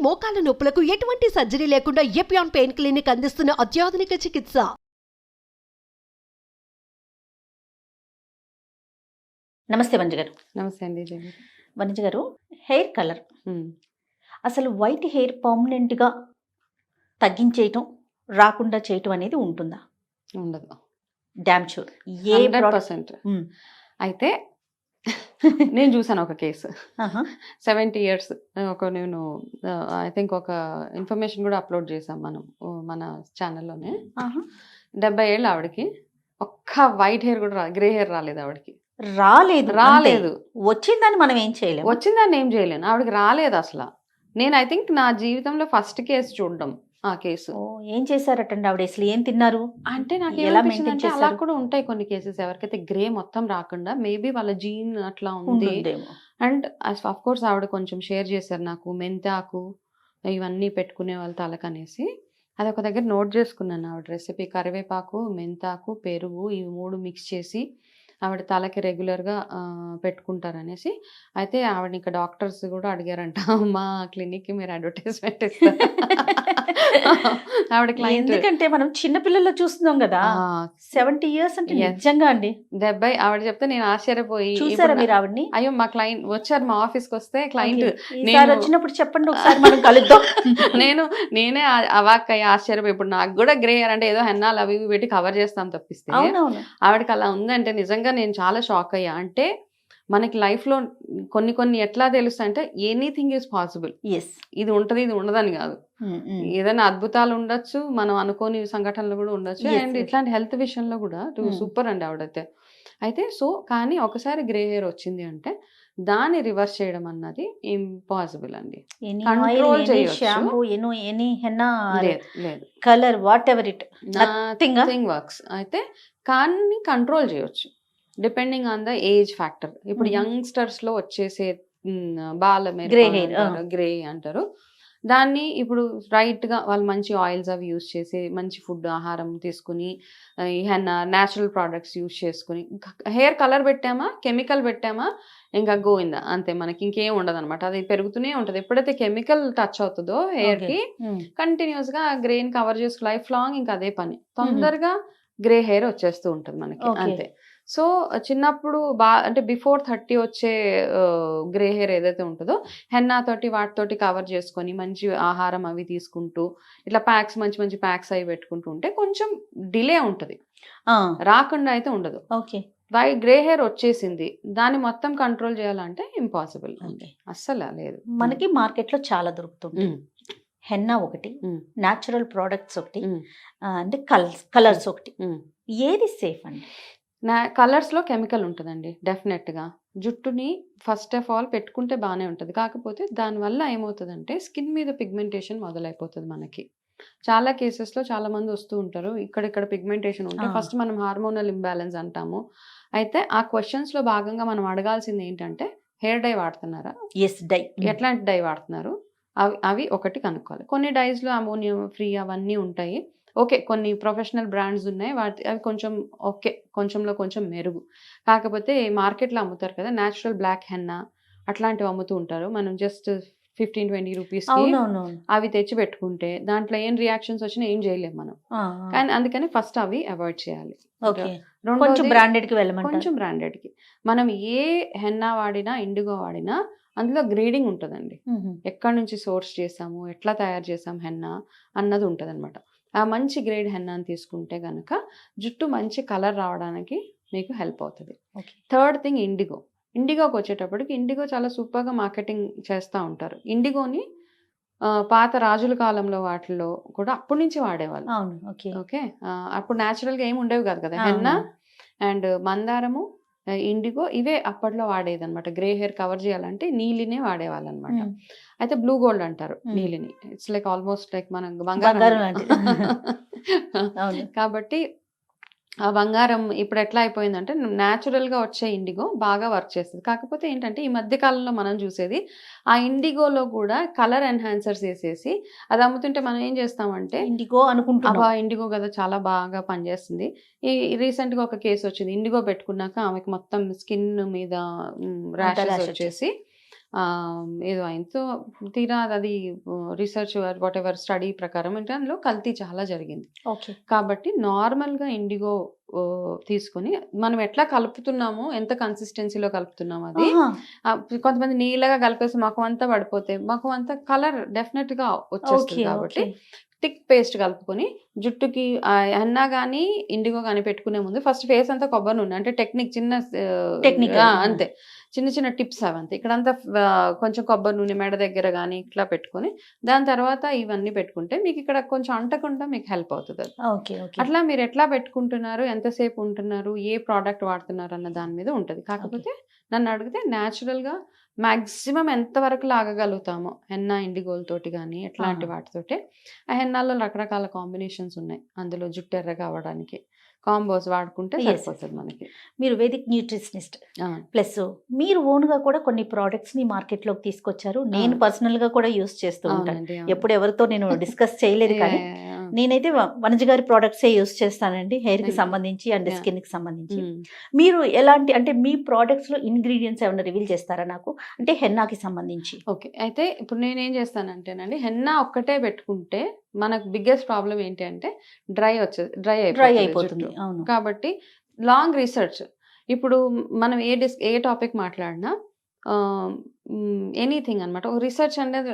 మోకాల నొప్పులకు ఎటువంటి సర్జరీ లేకుండా ఎపియాన్ పెయిన్ క్లినిక్ అందిస్తున్న అత్యాధునిక చికిత్స. నమస్తే వనిజ గారు. నమస్తే అండి. వనిజ గారు, హెయిర్ కలర్ అసలు వైట్ హెయిర్ పర్మనెంట్గా తగ్గించేయటం రాకుండా చేయటం అనేది ఉంటుందా? ఉండదు. Damn sure. 100%. అయితే నేను చూసాను ఒక కేసు. 70 years నేను ఐ థింక్ ఒక ఇన్ఫర్మేషన్ కూడా అప్లోడ్ చేసాం మనం మన ఛానల్లోనే. 70 ఏళ్ళు ఆవిడకి ఒక్క వైట్ హెయిర్ కూడా గ్రే హెయిర్ రాలేదు ఆవిడకి. రాలేదు. వచ్చిందని మనం ఏం చేయలేము. వచ్చిందని ఏం చేయలేను. ఆవిడకి రాలేదు అసలు. నేను ఐ థింక్ నా జీవితంలో ఫస్ట్ కేసు చూడడం ఆ కేసు. ఏం చేశారటండి ఆవిడ? అసలు ఏం తిన్నారు అంటే నాకు ఏమనిపించిందంటే అలా కూడా ఉంటాయి కొన్ని కేసెస్. ఎవరికైతే గ్రే మొత్తం రాకుండా మేబీ వాళ్ళ జీన్ అట్లా ఉంది. అండ్ ఆఫ్ కోర్స్ ఆవిడ కొంచెం షేర్ చేశారు నాకు, మెంతాకు ఇవన్నీ పెట్టుకునే వాళ్ళ తలకనేసి. అది ఒక దగ్గర నోట్ చేసుకున్నాను ఆవిడ రెసిపీ. కరివేపాకు, మెంతాకు, పెరుగు ఇవి 3 మిక్స్ చేసి ఆవిడ తలకి రెగ్యులర్గా పెట్టుకుంటారనేసి. అయితే ఆవిడ ఇంకా డాక్టర్స్ కూడా అడిగారంట, మా క్లినిక్కి మీరు అడ్వర్టైజ్మెంట్ ఇస్తారు ఆవిడ క్లయింట్. ఎందుకంటే మనం చిన్నపిల్లల్లో చూస్తున్నాం కదా. 70 years అంటే నిజంగా అండి. 70 ఆవిడ చెప్తే నేను ఆశ్చర్యపోయి, చూసారా మీరు ఆవిడని? అయ్యో మా క్లయింట్ వచ్చారు మా ఆఫీస్కి వస్తే క్లయింట్ వచ్చినప్పుడు చెప్పండి ఒకసారి మనం కలుద్దాం. నేనే అవాక్ అయ్యి ఆశ్చర్యపోయి, ఇప్పుడు నాకు కూడా గ్రే హెయిర్ అంటే ఏదో హెన్నాలు అవి ఇవి పెట్టి కవర్ చేస్తాం తప్పిస్తే ఆవిడకి అలా ఉందంటే నిజంగా నేను చాలా షాక్ అయ్యా. అంటే మనకి లైఫ్లో కొన్ని ఎట్లా తెలుస్తాయి అంటే ఎనీథింగ్ ఈజ్ పాసిబుల్. ఇది ఉంటుంది ఇది ఉండదని కాదు. ఏదైనా అద్భుతాలు ఉండొచ్చు, మనం అనుకోని సంఘటనలు కూడా ఉండొచ్చు. అండ్ ఇట్లాంటి హెల్త్ విషయంలో కూడా సూపర్ అండి ఆవిడైతే. అయితే కానీ ఒకసారి గ్రే హెయిర్ వచ్చింది అంటే దాన్ని రివర్స్ చేయడం అన్నది ఇంపాసిబుల్ అండి. కంట్రోల్ చేయొచ్చు. Colour what ever it nothing works. అయితే కానీ కంట్రోల్ చేయొచ్చు depending on the age factor. ఇప్పుడు యంగ్స్టర్స్ లో వచ్చేసే గ్రే అంటారు దాన్ని. ఇప్పుడు రైట్ గా వాళ్ళు మంచి ఆయిల్స్ అవి యూజ్ చేసి మంచి ఫుడ్ ఆహారం తీసుకుని హెన్నా న్యాచురల్ ప్రోడక్ట్స్ యూజ్ చేసుకుని హెయిర్ కలర్ పెట్టామా, కెమికల్ పెట్టామా, ఇంకా గోయిందా అంతే. మనకి ఇంకేం ఉండదు అనమాట. అది పెరుగుతూనే ఉంటుంది. ఎప్పుడైతే కెమికల్ టచ్ అవుతుందో హెయిర్ కి కంటిన్యూస్ గా గ్రెయిన్ కవర్ చేసుకు లైఫ్ లాంగ్ ఇంకా అదే పని. తొందరగా గ్రే హెయిర్ వచ్చేస్తూ ఉంటుంది మనకి అంతే. సో చిన్నప్పుడు అంటే బిఫోర్ 30 వచ్చే గ్రే హెయిర్ ఏదైతే ఉంటుందో హెన్నా తోటి వాటితోటి కవర్ చేసుకొని మంచి ఆహారం అవి తీసుకుంటూ ఇట్లా ప్యాక్స్ మంచి మంచి ప్యాక్స్ అవి పెట్టుకుంటూ ఉంటే కొంచెం డిలే ఉంటుంది, రాకుండా అయితే ఉండదు. గ్రే హెయిర్ వచ్చేసింది దాన్ని మొత్తం కంట్రోల్ చేయాలంటే ఇంపాసిబుల్ అండి, అస్సలు లేదు. మనకి మార్కెట్ లో చాలా దొరుకుతుంది. హెన్నా ఒకటి, న్యాచురల్ ప్రోడక్ట్స్ ఒకటి, అంటే కలర్స్ ఒకటి. ఏది సేఫ్ అండి? కలర్స్లో కెమికల్ ఉంటుందండి డెఫినెట్గా. జుట్టుని ఫస్ట్ ఆఫ్ ఆల్ పెట్టుకుంటే బాగానే ఉంటుంది. కాకపోతే దానివల్ల ఏమవుతుందంటే స్కిన్ మీద పిగ్మెంటేషన్ మొదలైపోతుంది మనకి. చాలా కేసెస్లో చాలా మంది వస్తూ ఉంటారు, ఇక్కడిక్కడ పిగ్మెంటేషన్ ఉంటే ఫస్ట్ మనం హార్మోనల్ ఇంబ్యాలెన్స్ అంటాము. అయితే ఆ క్వశ్చన్స్లో భాగంగా మనం అడగాల్సింది ఏంటంటే హెయిర్ డై వాడుతున్నారా, ఎట్లాంటి డై వాడుతున్నారు, అవి ఒకటి కనుక్కోవాలి. కొన్ని డైస్లో అమోనియం ఫ్రీ అవన్నీ ఉంటాయి, ఓకే. కొన్ని ప్రొఫెషనల్ బ్రాండ్స్ ఉన్నాయి, అవి కొంచెం ఓకే, కొంచెంలో కొంచెం మెరుగు. కాకపోతే మార్కెట్లో అమ్ముతారు కదా న్యాచురల్ బ్లాక్ హెన్నా అట్లాంటివి అమ్ముతూ ఉంటారు. మనం జస్ట్ 15-20 రూపీస్కి అవి తెచ్చి పెట్టుకుంటే దాంట్లో ఏం రియాక్షన్స్ వచ్చినా ఏం చేయలేము మనం. కానీ అందుకని ఫస్ట్ అవి అవాయిడ్ చేయాలి. కొంచెం బ్రాండెడ్కి మనం ఏ హెన్నా వాడినా ఇండిగో వాడినా అందులో గ్రేడింగ్ ఉంటుందండి. ఎక్కడి నుంచి సోర్స్ చేసాము, ఎట్లా తయారు చేసాము హెన్నా అన్నది ఉంటుంది అనమాట. ఆ మంచి గ్రేడ్ హెన్నాని తీసుకుంటే కనుక జుట్టు మంచి కలర్ రావడానికి మీకు హెల్ప్ అవుతుంది. థర్డ్ థింగ్ ఇండిగోకి వచ్చేటప్పటికి ఇండిగో చాలా సూపర్గా మార్కెటింగ్ చేస్తూ ఉంటారు. ఇండిగోని పాత రాజుల కాలంలో వాటిల్లో కూడా అప్పటి నుంచి వాడేవాళ్ళు. ఓకే, అప్పుడు న్యాచురల్గా ఏమి ఉండేవి కాదు కదా. హెన్నా అండ్ మందారము, ఇండిగో ఇవే అప్పట్లో వాడేది అనమాట. గ్రే హెయిర్ కవర్ చేయాలంటే నీలినే వాడేవాళ్ళు అనమాట. అయితే బ్లూ గోల్డ్ అంటారు నీలిని. ఇట్స్ లైక్ ఆల్మోస్ట్ లైక్ మన బంగారం కాబట్టి ఆ బంగారం ఇప్పుడు ఎట్లా అయిపోయిందంటే న్యాచురల్గా వచ్చే ఇండిగో బాగా వర్క్ చేస్తుంది. కాకపోతే ఏంటంటే ఈ మధ్య కాలంలో మనం చూసేది ఆ ఇండిగోలో కూడా కలర్ ఎన్హాన్సర్స్ వేసేసి అది అమ్ముతుంటే మనం ఏం చేస్తామంటే ఇండిగో కదా చాలా బాగా పనిచేస్తుంది. ఈ రీసెంట్గా ఒక కేసు వచ్చింది, ఇండిగో పెట్టుకున్నాక ఆమెకు మొత్తం స్కిన్ మీద ర్యాషెస్ వచ్చేసి ఏదో అయింది. సో తీరా అది రీసెర్చ్ వాట్ ఎవర్ స్టడీ ప్రకారం అంటే అందులో కల్తీ చాలా జరిగింది. ఓకే. కాబట్టి నార్మల్గా ఇండిగో తీసుకొని మనం ఎట్లా కలుపుతున్నామో, ఎంత కన్సిస్టెన్సీలో కలుపుతున్నామో అది కొంతమంది నీళ్ళగా కలిపేసి మఖం అంతా పడిపోతే మఖం అంతా కలర్ డెఫినెట్గా వచ్చేస్తుంది. కాబట్టి థిక్ పేస్ట్ కలుపుకొని జుట్టుకి హెన్నా కానీ ఇండిగో కానీ పెట్టుకునే ముందు ఫస్ట్ ఫేస్ అంతా కొబ్బరి నూనె, అంటే టెక్నిక్ చిన్న అంతే, చిన్న చిన్న టిప్స్ అవంతే. ఇక్కడంతా కొంచెం కొబ్బరి నూనె మెడ దగ్గర కానీ ఇట్లా పెట్టుకొని దాని తర్వాత ఇవన్నీ పెట్టుకుంటే మీకు ఇక్కడ కొంచెం అంటకుండా మీకు హెల్ప్ అవుతుంది అది. అట్లా మీరు ఎట్లా పెట్టుకుంటున్నారు, ఎంతసేపు ఉంటున్నారు, ఏ ప్రోడక్ట్ వాడుతున్నారు అన్న దాని మీద ఉంటుంది. కాకపోతే నన్ను అడిగితే న్యాచురల్గా మ్యాక్సిమం ఎంతవరకు లాగగలుగుతామో హెన్నా ఇండిగోల్ తోటి కానీ ఎట్లాంటి వాటితోటి. ఆ హెన్నాల్లో రకరకాల కాంబినేషన్స్ ఉన్నాయి, అందులో జుట్టు ఎర్రగా అవ్వడానికి కాంబోస్ వాడుకుంటే సరిపోతుంది మనకి. మీరు వేదిక్ న్యూట్రిషనిస్ట్ ప్లస్ మీరు ఓన్గా కూడా కొన్ని ప్రోడక్ట్స్ ని మార్కెట్ లోకి తీసుకొచ్చారు. నేను పర్సనల్ గా కూడా యూస్ చేస్తూ ఉంటాను. ఎప్పుడు ఎవరితో నేను డిస్కస్ చేయలేదు, కానీ నేనైతే వనజ గారి ప్రోడక్ట్స్ యూస్ చేస్తానండి, హెయిర్ కి సంబంధించి అండ్ స్కిన్ కి సంబంధించి. మీరు ఎలాంటి, అంటే మీ ప్రోడక్ట్స్ లో ఇంగ్రీడియంట్స్ ఏమైనా రివీల్ చేస్తారా నాకు, అంటే హెన్నాకి సంబంధించి? ఓకే, అయితే ఇప్పుడు నేనేం చేస్తానంటేనండి, హెన్నా ఒక్కటే పెట్టుకుంటే మనకు బిగ్గెస్ట్ ప్రాబ్లం ఏంటి అంటే డ్రై అయిపోతుంది. కాబట్టి లాంగ్ రీసెర్చ్, ఇప్పుడు మనం ఏ టాపిక్ మాట్లాడినా ఎనీథింగ్ అనమాట, ఒక రీసెర్చ్ అనేది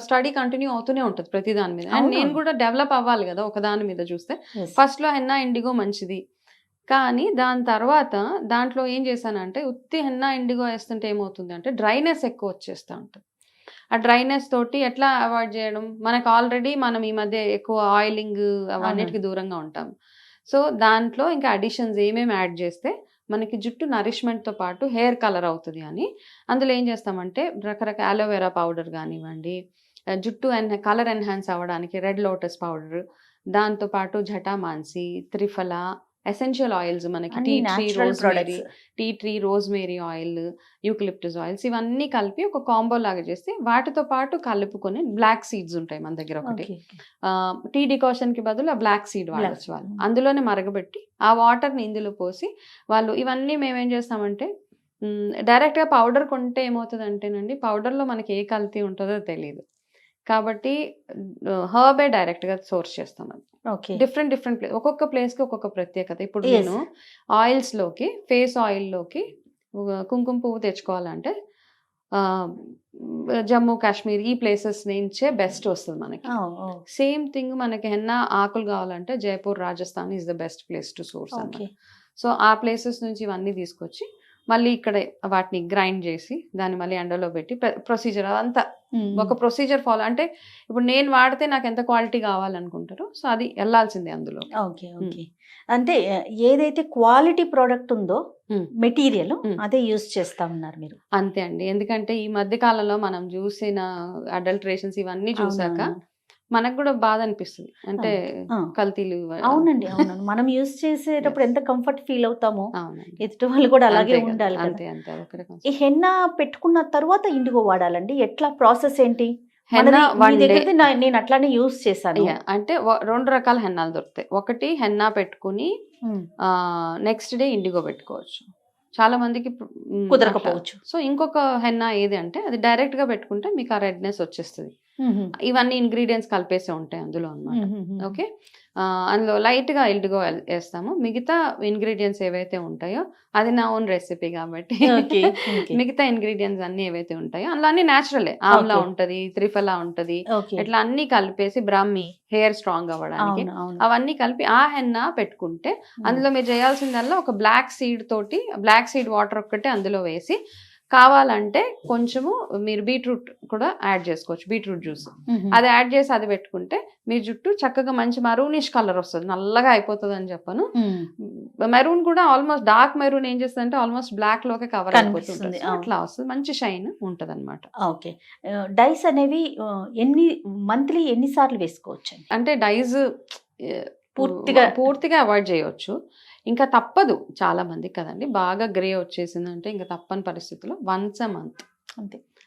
స్టడీ కంటిన్యూ అవుతూనే ఉంటుంది ప్రతి దాని మీద. అండ్ నేను కూడా డెవలప్ అవ్వాలి కదా ఒక దాని మీద చూస్తే. ఫస్ట్ లో హెన్నా ఇండిగో మంచిది, కానీ దాని తర్వాత దాంట్లో ఏం చేశానంటే ఉత్తి హెన్నా ఇండిగో వేస్తుంటే ఏమవుతుంది అంటే డ్రైనెస్ ఎక్కువ వచ్చేస్తూ ఉంటుంది. ఆ డ్రైనెస్ తోటి ఎట్లా అవాయిడ్ చేయడం, మనకు ఆల్రెడీ మనం ఈ మధ్య ఎక్కువ ఆయిలింగ్ అవన్నిటికి దూరంగా ఉంటాం. సో దాంట్లో ఇంకా అడిషన్స్ ఏమేమి యాడ్ చేస్తే మనకి జుట్టు నరిష్మెంట్తో పాటు హెయిర్ కలర్ అవుతుంది అని అందులో ఏం చేస్తామంటే రకరకాల అలోవెరా పౌడర్ కానివ్వండి, జుట్టు కలర్ ఎన్హాన్స్ అవ్వడానికి రెడ్ లోటస్ పౌడర్, దాంతోపాటు జటామాన్సి, త్రిఫలా, ఎసెన్షియల్ ఆయిల్స్ మనకి tea tree, rosemary oil, eucalyptus oils, ఇవన్నీ కలిపి ఒక కాంబో లాగా చేస్తే వాటితో పాటు కలుపుకొని బ్లాక్ సీడ్స్ ఉంటాయి మన దగ్గర ఒకటి, టీ డికాషన్ కి బదులు ఆ బ్లాక్ సీడ్ వాడచ్చు వాళ్ళు. అందులోనే మరగబెట్టి ఆ వాటర్ని ఇందులో పోసి వాళ్ళు ఇవన్నీ మేమేం చేస్తామంటే డైరెక్ట్గా పౌడర్ కొంటే ఏమవుతుంది అంటేనండి, పౌడర్లో మనకి ఏ కల్తీ ఉంటుందో తెలియదు. కాబట్టి హర్బే డైరెక్ట్గా సోర్స్ చేస్తాం. అది డిఫరెంట్ ప్లేస్, ఒక్కొక్క ప్లేస్కి ఒక్కొక్క ప్రత్యేకత. ఇప్పుడు నేను ఆయిల్స్లోకి, ఫేస్ ఆయిల్లోకి కుంకుమ పువ్వు తెచ్చుకోవాలంటే జమ్మూ కాశ్మీర్ ఈ ప్లేసెస్ నుంచే బెస్ట్ వస్తుంది మనకి. సేమ్ థింగ్ మనకి హెన్నా ఆకులు కావాలంటే Jaipur, Rajasthan is the best place to source అన్నమాట. సో ఆ ప్లేసెస్ నుంచి ఇవన్నీ తీసుకొచ్చి మళ్ళీ ఇక్కడ వాటిని గ్రైండ్ చేసి దాన్ని మళ్ళీ ఎండలో పెట్టి ప్రొసీజర్ అదంతా ఒక ప్రొసీజర్ ఫాలో. అంటే ఇప్పుడు నేను వాడితే నాకు ఎంత క్వాలిటీ కావాలనుకుంటారో సో అది వెళ్ళాల్సిందే అందులో. అంటే ఏదైతే క్వాలిటీ ప్రోడక్ట్ ఉందో మెటీరియల్ అదే యూజ్ చేస్తా ఉన్నారు మీరు. అంతే అండి, ఎందుకంటే ఈ మధ్య కాలంలో మనం చూసిన అడల్టరేషన్స్ ఇవన్నీ చూసాక మనకు కూడా బాధ అనిపిస్తుంది, అంటే కల్తీలు. అవునండి, అవునండి, మనం యూజ్ చేసేటప్పుడు ఎంత కంఫర్ట్ ఫీల్ అవుతామో ఎదుటి వాళ్ళు కూడా అలాగే ఉండాలి. ఈ హెన్నా పెట్టుకున్న తర్వాత ఇండిగో వాడాలండి, ఎట్లా ప్రాసెస్ ఏంటి? నేను అట్లానే యూజ్ చేశాను. అంటే 2 రకాల హెన్నాలు దొరుకుతాయి. ఒకటి హెన్నా పెట్టుకుని నెక్స్ట్ డే ఇండిగో పెట్టుకోవచ్చు, చాలా మందికి కుదరకపోవచ్చు. సో ఇంకొక హెన్నా ఏది అంటే అది డైరెక్ట్ గా పెట్టుకుంటే మీకు ఆ రెడ్నెస్ వచ్చేస్తుంది. ఇవన్నీ ఇంగ్రీడియంట్స్ కలిపేసే ఉంటాయి అందులో అన్నమాట. ఓకే, అందులో లైట్ గా ఇండిగో వేస్తాము, మిగతా ఇంగ్రీడియంట్స్ ఏవైతే ఉంటాయో అది నా ఓన్ రెసిపీ కాబట్టి మిగతా ఇంగ్రీడియంట్స్ అన్ని ఏవైతే ఉంటాయో అందులో అన్ని న్యాచురలే. ఆమ్లా ఉంటది, త్రిఫలా ఉంటది, ఇట్లా అన్ని కలిపేసి బ్రాహ్మి హెయిర్ స్ట్రాంగ్ అవ్వడానికి అవన్నీ కలిపి ఆ హెన్నా పెట్టుకుంటే అందులో మీరు చేయాల్సిందల్లా ఒక బ్లాక్ సీడ్ వాటర్ ఒక్కటే అందులో వేసి, కావాలంటే కొంచెము మీరు బీట్రూట్ కూడా యాడ్ చేసుకోవచ్చు, బీట్రూట్ జ్యూస్ అది యాడ్ చేసి అది పెట్టుకుంటే మీ జుట్టు చక్కగా మంచి మరూనిష్ కలర్ వస్తుంది, నల్లగా అయిపోతుంది అని చెప్పను. మెరూన్ కూడా ఆల్మోస్ట్ డార్క్ మెరూన్ ఏం చేస్తుంది అంటే ఆల్మోస్ట్ బ్లాక్ లోకే కవర్ అయిపోతుంది, అట్లా వస్తుంది, మంచి షైన్ ఉంటది అనమాట. ఓకే, డైస్ అనేవి ఎన్నిసార్లు వేసుకోవచ్చు? అంటే డైస్ పూర్తిగా అవాయిడ్ చేయవచ్చు, ఇంకా తప్పదు చాలా మందికి కదండి, బాగా గ్రే వచ్చేసిందంటే ఇంకా తప్పని పరిస్థితుల్లో వన్స్ అ మంత్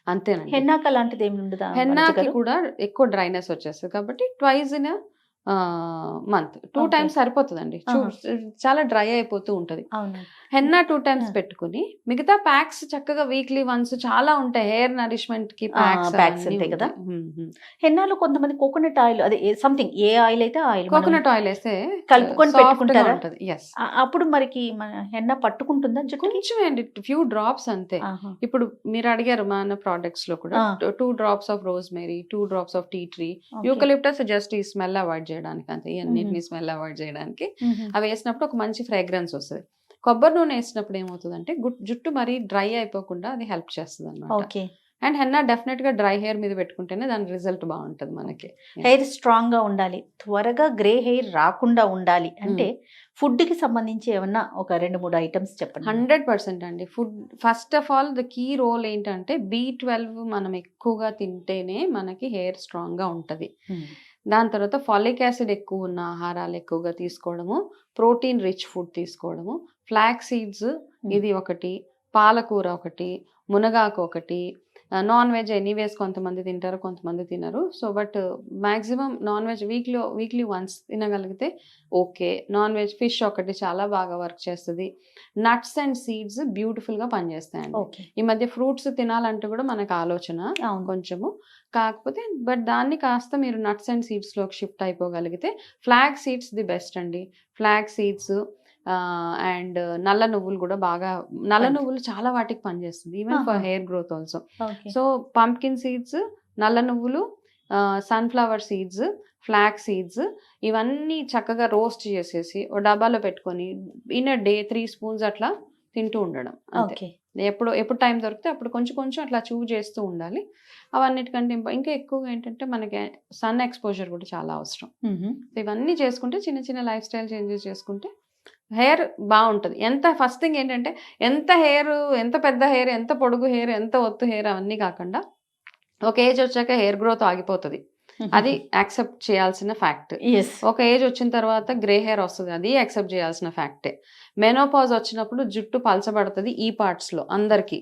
అంతేనండి. హెన్నాకి అలాంటిది ఏమి ఉండదు, హెన్నాకి కూడా ఎక్కువ డ్రైనెస్ వచ్చేస్తుంది కాబట్టి twice in month 2 Okay. Times సరిపోతుందండి. చాలా డ్రై అయిపోతూ ఉంటది. అవును. హెన్నా 2 టైమ్స్ పెట్టుకుని మిగతా ప్యాక్స్ చక్కగా వీక్లీ వన్స్ చాలా ఉంటాయి. హెయిర్ నరిష్మెంట్ కి ప్యాక్స్ ఉంటాయి కదా. హెన్నాలో కొంతమంది కోకోనట్ ఆయిల్ అదే సంథింగ్ ఏ ఆయిల్ అయితే ఆయిల్ కోకోనట్ ఆయిల్ వేస్తే కలుపుకొని పెట్టుకుంటారా? ఉంటది. ఎస్, అప్పుడు మరికి మన హెన్నా పట్టుకుంటుందా జుట్టుకి? కొంచెం అండి, ఫ్యూ డ్రాప్స్ అంతే. ఇప్పుడు మీరు అడిగారు మన ప్రోడక్ట్స్ లో కూడా 2 drops of rosemary, 2 drops of tea tree, eucalyptus just ఈ స్మెల్ అవాయిడ్ చేయడానికి అంతే. ఇవన్నిటిని స్మెల్ అవాయిడ్ చేయడానికి అవి వేసినప్పుడు ఒక మంచి ఫ్రేగ్రెన్స్ వస్తుంది. కొబ్బరి నూనె వేసినప్పుడు ఏమవుతుందంటే జుట్టు మరీ డ్రై అయిపోకుండా అది హెల్ప్ చేస్తుంది అన్నమాట. ఓకే. అండ్ హెన్నా డెఫినెట్ గా డ్రై హెయిర్ మీద పెట్టుకుంటేనే దాని రిజల్ట్ బాగుంటది మనకి. హెయిర్ స్ట్రాంగ్ గా ఉండాలి, త్వరగా గ్రే హెయిర్ రాకుండా ఉండాలి అంటే ఫుడ్ కి సంబంధించి ఏమన్నా ఒక 2-3 ఐటమ్స్ చెప్పండి. 100% అండి. Food first of all the key role ఏంటంటే B12 మనం ఎక్కువగా తింటేనే మనకి హెయిర్ స్ట్రాంగ్ గా ఉంటది. దాని తర్వాత ఫాలిక్ యాసిడ్ ఎక్కువ ఉన్న ఆహారాలు ఎక్కువగా తీసుకోవడము, ప్రోటీన్ రిచ్ ఫుడ్ తీసుకోవడము, ఫ్లాక్ సీడ్స్ ఇది ఒకటి, పాలకూర ఒకటి, మునగాకు ఒకటి. నాన్ వెజ్ ఎనీవేస్ కొంతమంది తింటారు, కొంతమంది తినరు. So but maximum non veg weekly once తినగలిగితే ఓకే. నాన్ వెజ్ ఫిష్ ఒకటి చాలా బాగా వర్క్ చేస్తుంది. నట్స్ అండ్ సీడ్స్ బ్యూటిఫుల్ గా పనిచేస్తాయండి. ఈ మధ్య ఫ్రూట్స్ తినాలంటే కూడా మనకు ఆలోచన కొంచెము, కాకపోతే బట్ దాన్ని కాస్త మీరు నట్స్ అండ్ సీడ్స్ లోకి షిఫ్ట్ అయిపోగలిగితే ఫ్లాగ్ సీడ్స్ ది బెస్ట్ అండి. ఫ్లాగ్ సీడ్స్ అండ్ నల్ల నువ్వులు కూడా బాగా, నల్ల నువ్వులు చాలా వాటికి పనిచేస్తుంది, even for hair growth also. So pumpkin seeds, నల్ల నువ్వులు, సన్ఫ్లవర్ సీడ్స్, ఫ్లాక్ సీడ్స్ ఇవన్నీ చక్కగా రోస్ట్ చేసేసి ఓ డబ్బాలో పెట్టుకొని ఇన్ అ డే 3 స్పూన్స్ అట్లా తింటూ ఉండడం అంతే. ఎప్పుడు టైం దొరికితే అప్పుడు కొంచెం కొంచెం అట్లా చూ చేస్తూ ఉండాలి. అవన్నిటికంటే ఇంకా ఎక్కువగా ఏంటంటే మనకి సన్ ఎక్స్పోజర్ కూడా చాలా అవసరం. ఇవన్నీ చేసుకుంటే చిన్న చిన్న లైఫ్ స్టైల్ చేంజెస్ చేసుకుంటే హెయిర్ బాగుంటుంది. ఫస్ట్ థింగ్ ఏంటంటే ఎంత పెద్ద హెయిర్, ఎంత పొడుగు హెయిర్, ఎంత ఒత్తు హెయిర్ అవన్నీ కాకుండా ఒక ఏజ్ వచ్చాక హెయిర్ గ్రోత్ ఆగిపోతుంది, అది యాక్సెప్ట్ చేయాల్సిన ఫ్యాక్ట్. ఒక ఏజ్ వచ్చిన తర్వాత గ్రే హెయిర్ వస్తుంది, అది యాక్సెప్ట్ చేయాల్సిన ఫ్యాక్టే. మెనోపాజ్ వచ్చినప్పుడు జుట్టు పలచబడుతుంది ఈ పార్ట్స్ లో అందరికి.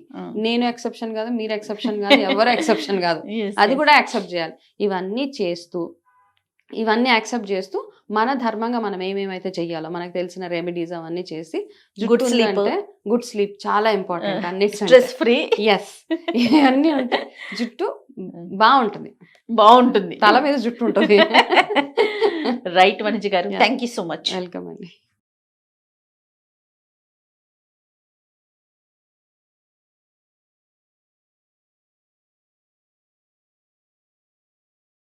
నేను ఎక్సెప్షన్ కాదు, మీరు ఎక్సెప్షన్ కాదు, ఎవరు ఎక్సెప్షన్ కాదు, అది కూడా యాక్సెప్ట్ చేయాలి. ఇవన్నీ యాక్సెప్ట్ చేస్తూ మన ధర్మంగా మనం ఏమేమైతే చెయ్యాలో మనకు తెలిసిన రెమెడీస్ అవన్నీ చేసి, గుడ్ స్లీప్ చాలా ఇంపార్టెంట్, అన్ని స్ట్రెస్ ఫ్రీ. ఎస్, ఇవన్నీ ఉంటాయి, జుట్టు బాగుంటుంది, తల మీద జుట్టు ఉంటుంది. రైట్ వనిజ గారు, thank you so much. Welcome అండి.